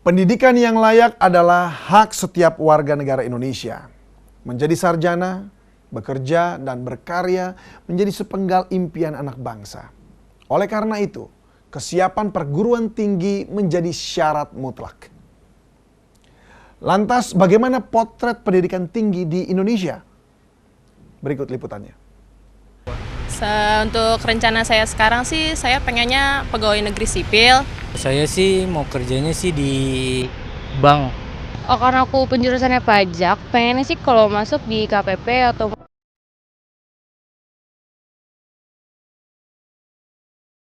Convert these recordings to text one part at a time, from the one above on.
Pendidikan yang layak adalah hak setiap warga negara Indonesia. Menjadi sarjana, bekerja, dan berkarya menjadi sepenggal impian anak bangsa. Oleh karena itu, kesiapan perguruan tinggi menjadi syarat mutlak. Lantas, bagaimana potret pendidikan tinggi di Indonesia? Berikut liputannya. Untuk rencana saya sekarang sih, saya pengennya pegawai negeri sipil. Saya sih mau kerjanya sih di bank. Oh, karena aku penjurusannya pajak, pengennya sih kalau masuk di KPP atau...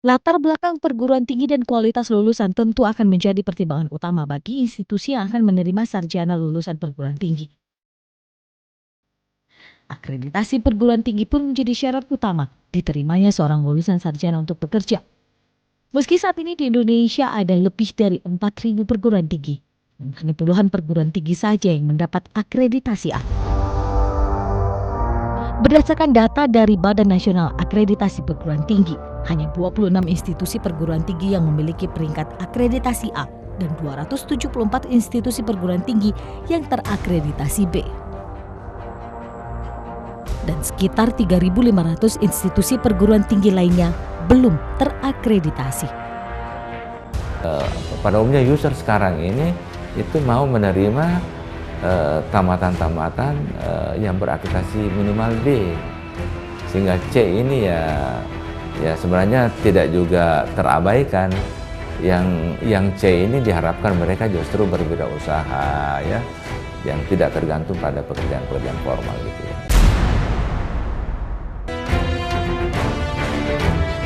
Latar belakang perguruan tinggi dan kualitas lulusan tentu akan menjadi pertimbangan utama bagi institusi yang akan menerima sarjana lulusan perguruan tinggi. Akreditasi perguruan tinggi pun menjadi syarat utama diterimanya seorang lulusan sarjana untuk bekerja. Meski saat ini di Indonesia ada lebih dari 4.000 perguruan tinggi, hanya puluhan perguruan tinggi saja yang mendapat akreditasi A. Berdasarkan data dari Badan Nasional Akreditasi Perguruan Tinggi, hanya 26 institusi perguruan tinggi yang memiliki peringkat akreditasi A dan 274 institusi perguruan tinggi yang terakreditasi B. Dan sekitar 3.500 institusi perguruan tinggi lainnya belum terakreditasi. Pada umumnya user sekarang ini itu mau menerima tamatan-tamatan yang berakreditasi minimal D, sehingga C ini ya sebenarnya tidak juga terabaikan. Yang C ini diharapkan mereka justru berwirausaha ya, yang tidak tergantung pada pekerjaan-pekerjaan formal gitu ya.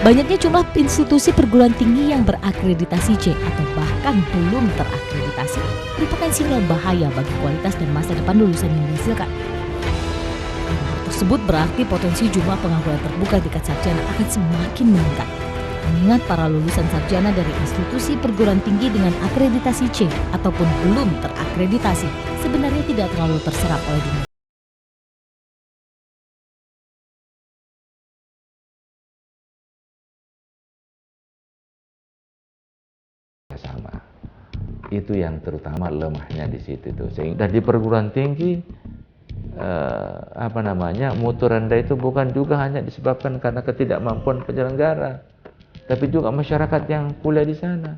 Banyaknya jumlah institusi perguruan tinggi yang berakreditasi C atau bahkan belum terakreditasi merupakan sinyal bahaya bagi kualitas dan masa depan lulusan yang dihasilkan. Hal tersebut berarti potensi jumlah pengangguran terbuka tingkat sarjana akan semakin meningkat. Mengingat para lulusan sarjana dari institusi perguruan tinggi dengan akreditasi C ataupun belum terakreditasi sebenarnya tidak terlalu terserap oleh dunia. Sama. Itu yang terutama lemahnya di situ tuh. Sehingga di perguruan tinggi mutu rendah itu bukan juga hanya disebabkan karena ketidakmampuan penyelenggara, tapi juga masyarakat yang kuliah di sana.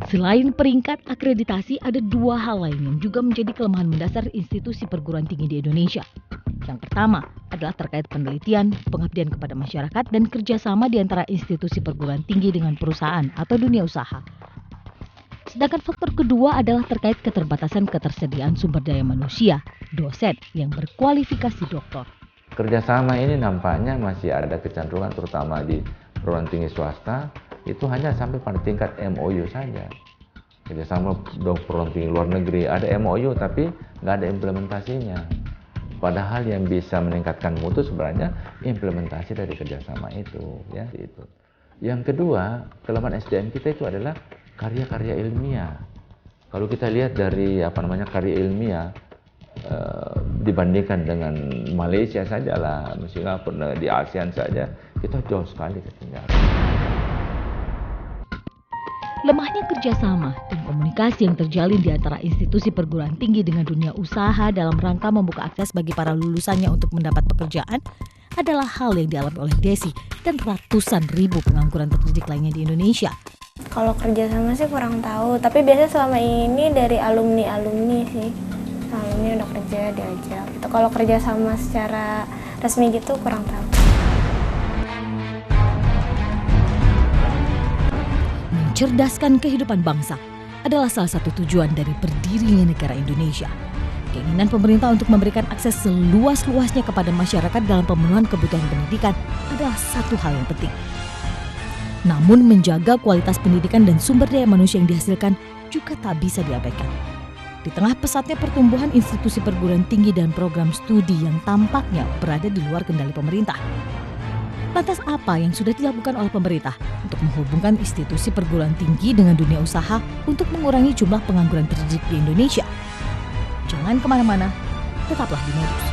Selain peringkat akreditasi, ada dua hal lain yang juga menjadi kelemahan mendasar institusi perguruan tinggi di Indonesia. Yang pertama adalah terkait penelitian, pengabdian kepada masyarakat, dan kerjasama di antara institusi perguruan tinggi dengan perusahaan atau dunia usaha. Sedangkan faktor kedua adalah terkait keterbatasan ketersediaan sumber daya manusia, dosen yang berkualifikasi doktor. Kerjasama ini nampaknya masih ada kecenderungan terutama di perguruan tinggi swasta, itu hanya sampai pada tingkat MOU saja. Kerjasama perguruan tinggi luar negeri, ada MOU tapi nggak ada implementasinya. Padahal yang bisa meningkatkan mutu sebenarnya implementasi dari kerjasama itu, ya itu. Yang kedua, kelemahan SDM kita itu adalah karya-karya ilmiah. Kalau kita lihat dari karya ilmiah dibandingkan dengan Malaysia saja lah, Singapura, di ASEAN saja, kita jauh sekali ketinggalan. Lemahnya kerjasama dan komunikasi yang terjalin di antara institusi perguruan tinggi dengan dunia usaha dalam rangka membuka akses bagi para lulusannya untuk mendapat pekerjaan adalah hal yang dialami oleh Desi dan ratusan ribu pengangguran terdidik lainnya di Indonesia. Kalau kerjasama sih kurang tahu, tapi biasanya selama ini dari alumni sih. Alumni udah kerja diajak. Itu kalau kerjasama secara resmi gitu kurang tahu. Mencerdaskan kehidupan bangsa adalah salah satu tujuan dari berdirinya negara Indonesia. Keinginan pemerintah untuk memberikan akses seluas-luasnya kepada masyarakat dalam pemenuhan kebutuhan pendidikan adalah satu hal yang penting. Namun menjaga kualitas pendidikan dan sumber daya manusia yang dihasilkan juga tak bisa diabaikan. Di tengah pesatnya pertumbuhan institusi perguruan tinggi dan program studi yang tampaknya berada di luar kendali pemerintah. Lantas apa yang sudah dilakukan oleh pemerintah untuk menghubungkan institusi perguruan tinggi dengan dunia usaha untuk mengurangi jumlah pengangguran terdidik di Indonesia? Jangan kemana-mana, tetaplah di Modus.